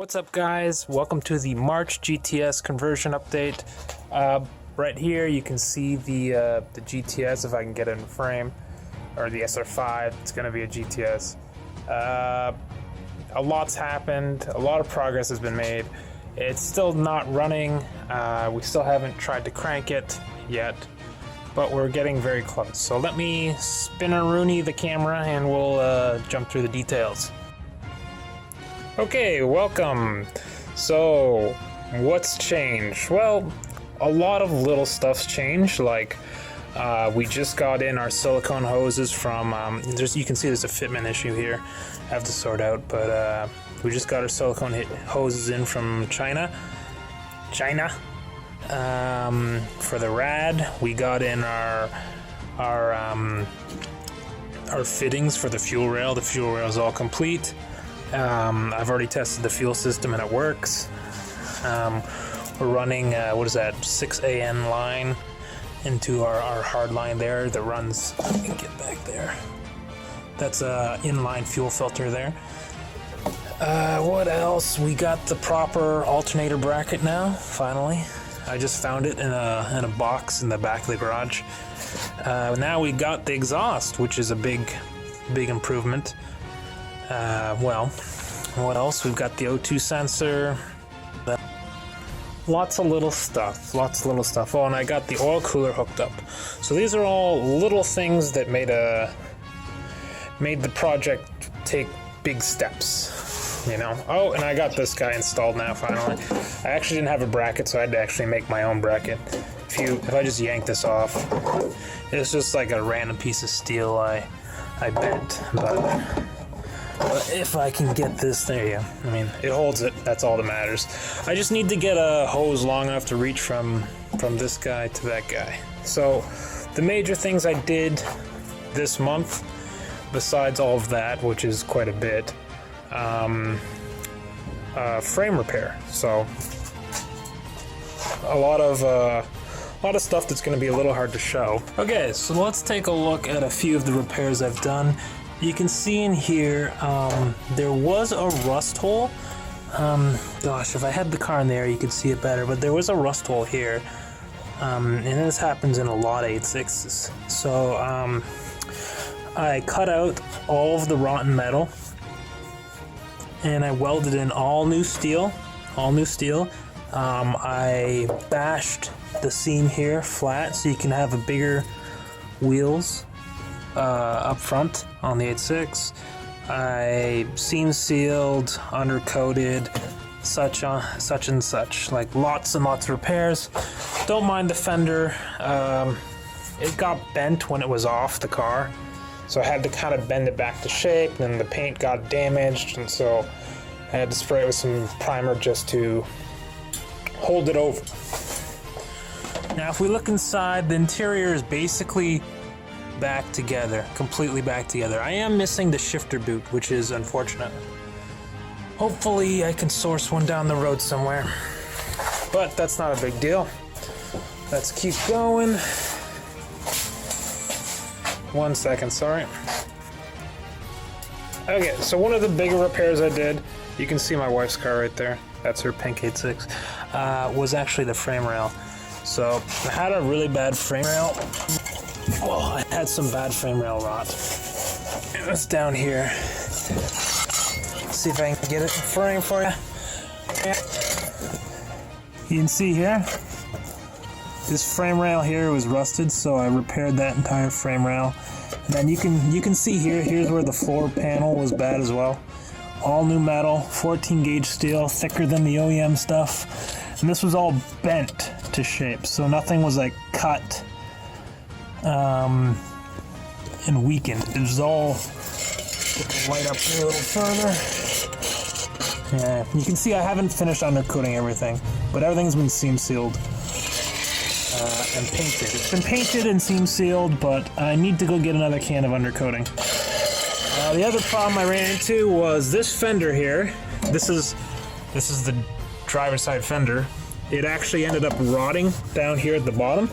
What's up, guys? Welcome to the March GTS conversion update. Right here you can see the GTS, if I can get it in frame, or the SR5. It's going to be a GTS. A lot's happened. A lot of progress has been made. It's still not running. We still haven't tried to crank it yet, but we're getting very close. So let me spin-a-rooney the camera and we'll jump through the details. Okay, welcome. So, what's changed? Well, a lot of little stuff's changed. Like, we just got in our silicone hoses from, you can see there's a fitment issue here I have to sort out, but we just got our silicone hoses in from China. For the rad, we got in our fittings for the fuel rail. The fuel rail is all complete. I've already tested the fuel system and it works. We're running, 6AN line into our hard line there that runs, I can get back there. That's a inline fuel filter there. What else? We got the proper alternator bracket now, finally. I just found it in a box in the back of the garage. Now we got the exhaust, which is a big improvement. Well, what else? We've got the O2 sensor. Lots of little stuff. Oh, and I got the oil cooler hooked up. So these are all little things that made the project take big steps, you know. Oh, and I got this guy installed now, finally. I actually didn't have a bracket, so I had to actually make my own bracket. If I just yank this off, it's just like a random piece of steel I bent, but if I can get this, there you go. I mean, it holds it, that's all that matters. I just need to get a hose long enough to reach from this guy to that guy. So, the major things I did this month, besides all of that, which is quite a bit, frame repair. So, a lot of stuff that's going to be a little hard to show. Okay, so let's take a look at a few of the repairs I've done. You can see in here, there was a rust hole. Gosh, if I had the car in there, you could see it better, but there was a rust hole here. And this happens in a lot of 8.6s. So, I cut out all of the rotten metal, and I welded in all new steel. I bashed the seam here flat so you can have a bigger wheels up front on the 8.6. I seam sealed, undercoated, such and such, like lots and lots of repairs. Don't mind the fender. It got bent when it was off the car, so I had to kind of bend it back to shape, and the paint got damaged, and so I had to spray it with some primer just to hold it over. Now if we look inside, the interior is basically back together, completely back together. I am missing the shifter boot, which is unfortunate. Hopefully I can source one down the road somewhere, but that's not a big deal. Let's keep going. 1 second, sorry. Okay, so one of the bigger repairs I did, you can see my wife's car right there, that's her pink 8.6, was actually the frame rail. So I had a really bad frame rail. Well, I had some bad frame rail rot. It's down here. Let's see if I can get it in frame for you. You can see here, this frame rail here was rusted, so I repaired that entire frame rail. And then you can see here's where the floor panel was bad as well. All new metal, 14 gauge steel, thicker than the OEM stuff. And this was all bent to shape, so nothing was like cut and weakened. It was all, get the light up here a little further. Yeah, you can see I haven't finished undercoating everything, but everything's been seam sealed and painted. It's been painted and seam sealed, but I need to go get another can of undercoating. The other problem I ran into was this fender here. This is the driver's side fender. It actually ended up rotting down here at the bottom.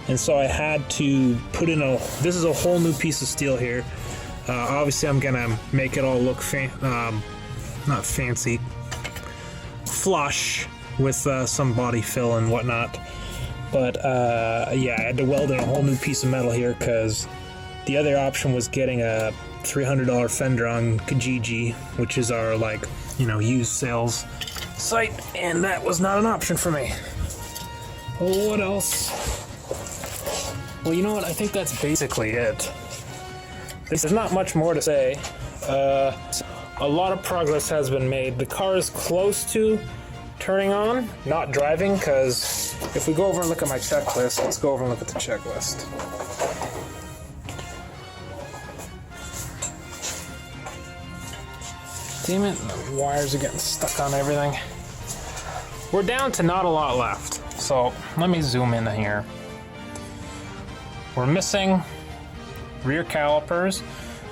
And so I had to put in this is a whole new piece of steel here. Obviously I'm gonna make it all look not fancy, flush with some body fill and whatnot. But yeah, I had to weld in a whole new piece of metal here because the other option was getting a $300 fender on Kijiji, which is our, like, you know, used sales site, and that was not an option for me. What else? Well, you know what? I think that's basically it. There's not much more to say. A lot of progress has been made. The car is close to turning on, not driving, because if we go over and look at my checklist, let's go over and look at the checklist. Damn it, the wires are getting stuck on everything. We're down to not a lot left, so let me zoom in here. We're missing rear calipers.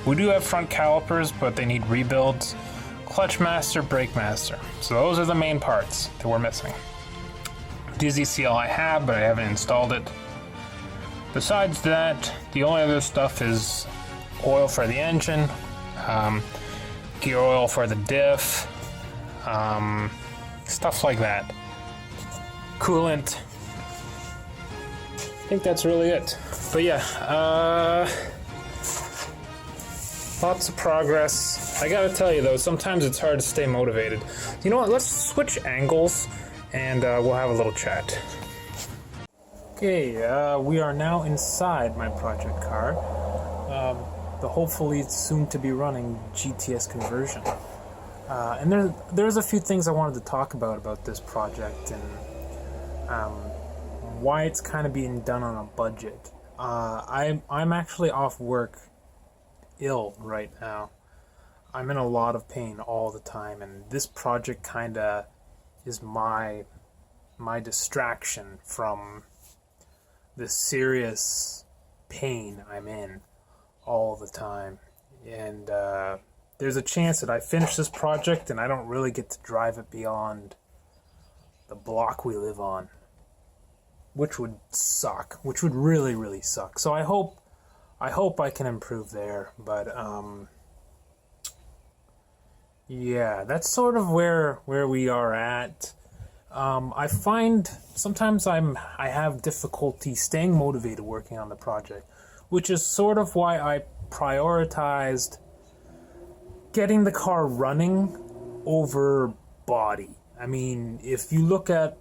We do have front calipers, but they need rebuilds. Clutch master, brake master. So those are the main parts that we're missing. Dizzy seal I have, but I haven't installed it. Besides that, the only other stuff is oil for the engine, gear oil for the diff, stuff like that. Coolant. I think that's really it. But yeah, lots of progress. I gotta tell you though, sometimes it's hard to stay motivated. You know what, let's switch angles and we'll have a little chat. Okay, we are now inside my project car. The hopefully soon to be running GTS conversion. And there's a few things I wanted to talk about this project and why it's kind of being done on a budget. I'm actually off work ill right now. I'm in a lot of pain all the time, and this project kind of is my distraction from the serious pain I'm in all the time. And there's a chance that I finish this project and I don't really get to drive it beyond the block we live on, which would suck, which would really, really suck. So I hope I can improve there, but yeah, that's sort of where we are at. I find sometimes I have difficulty staying motivated working on the project, which is sort of why I prioritized getting the car running over body. I mean, if you look at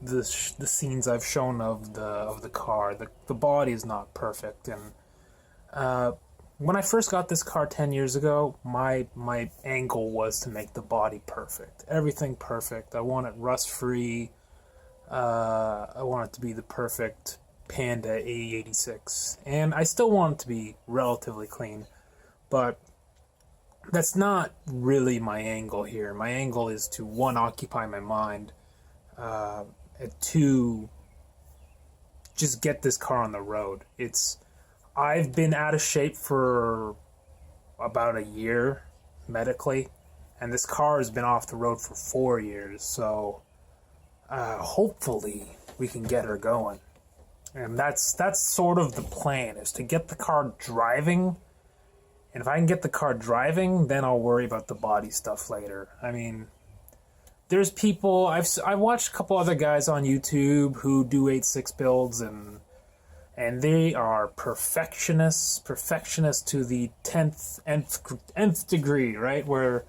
the scenes I've shown of the car, the body is not perfect, and when I first got this car 10 years ago, my angle was to make the body perfect. Everything perfect. I want it rust-free. I want it to be the perfect Panda AE86. And I still want it to be relatively clean. But that's not really my angle here. My angle is to, one, occupy my mind. And two, just get this car on the road. I've been out of shape for about a year medically, and this car has been off the road for 4 years, so hopefully we can get her going. And that's sort of the plan, is to get the car driving, and if I can get the car driving, then I'll worry about the body stuff later. I mean, there's people, I watched a couple other guys on YouTube who do 8.6 builds, and they are perfectionists to the 10th degree, right? Where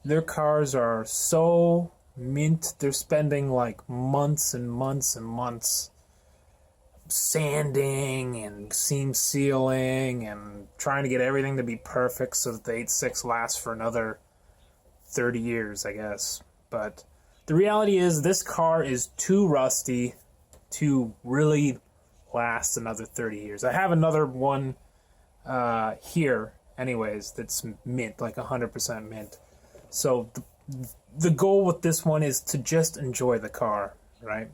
their cars are so mint, they're spending like months and months and months sanding and seam sealing and trying to get everything to be perfect so that the 8.6 lasts for another 30 years, I guess. But the reality is this car is too rusty to really last another 30 years. I have another one here anyways that's mint, like 100% mint. So the goal with this one is to just enjoy the car, right?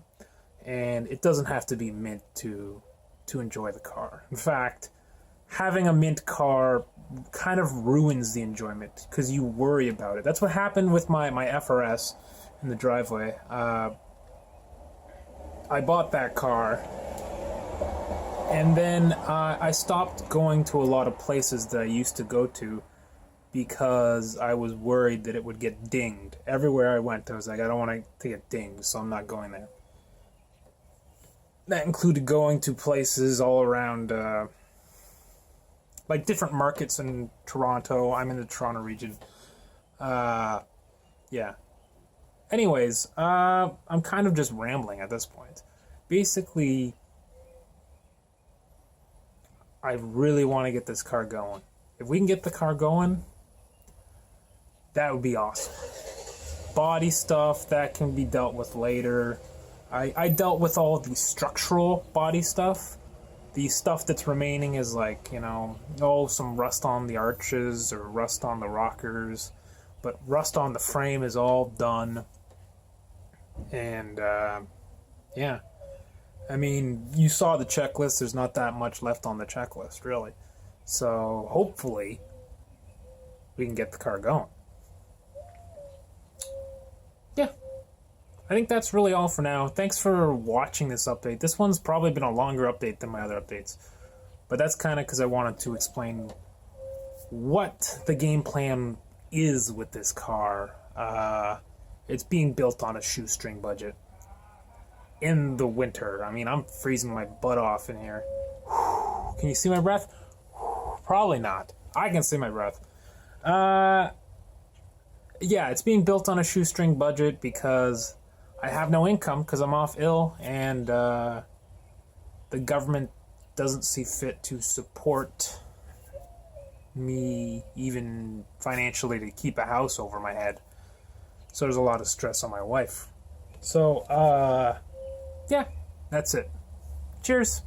And it doesn't have to be mint to enjoy the car. In fact, having a mint car kind of ruins the enjoyment because you worry about it. That's what happened with my FRS in the driveway. I bought that car, and then I stopped going to a lot of places that I used to go to because I was worried that it would get dinged. Everywhere I went, I was like, I don't want it to get dinged, so I'm not going there. That included going to places all around, like different markets in Toronto. I'm in the Toronto region. Yeah. Anyways, I'm kind of just rambling at this point. Basically, I really want to get this car going. If we can get the car going, that would be awesome. Body stuff, that can be dealt with later. I dealt with all the structural body stuff. The stuff that's remaining is like, some rust on the arches or rust on the rockers. But rust on the frame is all done. And, yeah. I mean, you saw the checklist. There's not that much left on the checklist, really. So, hopefully, we can get the car going. Yeah. I think that's really all for now. Thanks for watching this update. This one's probably been a longer update than my other updates. But that's kind of because I wanted to explain what the game plan is with this car. It's being built on a shoestring budget. In the winter. I mean, I'm freezing my butt off in here. Can you see my breath? Probably not. I can see my breath. Yeah, it's being built on a shoestring budget because I have no income because I'm off ill, and the government doesn't see fit to support me even financially to keep a house over my head. So there's a lot of stress on my wife. So, yeah, that's it. Cheers.